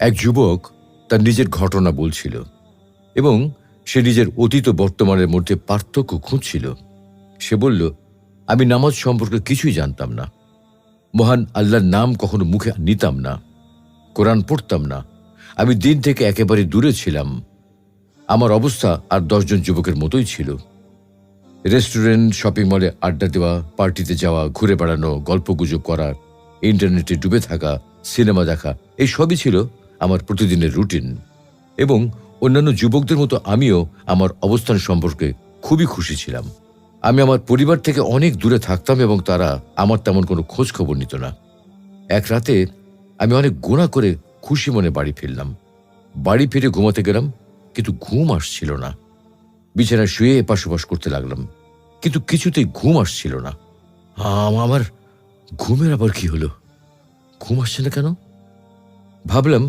এক যুবক তার নিজের ঘটনা বলছিল এবং সে নিজের অতীত ও বর্তমানের মধ্যে পার্থক্য খুঁজছিল। সে বলল, আমি নামাজ সম্পর্কে কিছুই জানতাম না, মহান আল্লাহর নাম কখনো মুখে নিতাম না, কোরআন পড়তাম না, আমি দিন থেকে একেবারে দূরে ছিলাম। আমার অবস্থা আর 10 জন যুবকের মতোই ছিল। রেস্টুরেন্ট, শপিং মলে আড্ডা দেওয়া, পার্টিতে যাওয়া, ঘুরে বেড়ানো, গল্পগুজব করা, ইন্টারনেটে ডুবে থাকা, সিনেমা দেখা, এই সবই ছিল আমার প্রতিদিনের রুটিন। এবং অন্যান্য যুবকদের মতো আমিও আমার অবস্থান সম্পর্কে খুবই খুশি ছিলাম। আমি আমার পরিবার থেকে অনেক দূরে থাকতাম এবং তারা আমার তেমন কোনো খোঁজ খবর নিত না। এক রাতে আমি অনেক গুণা করে খুশি মনে বাড়ি ফিরলাম। বাড়ি ফিরে ঘুমাতে গেলাম, কিন্তু ঘুম আসছিল না। বিছানায় শুয়ে এপাশ ওপাশ করতে লাগলাম, কিন্তু কিছুতেই ঘুম আসছিল না। আমার ঘুমের আবার কি হলো? ঘুম আসছে না কেন? ভাবলাম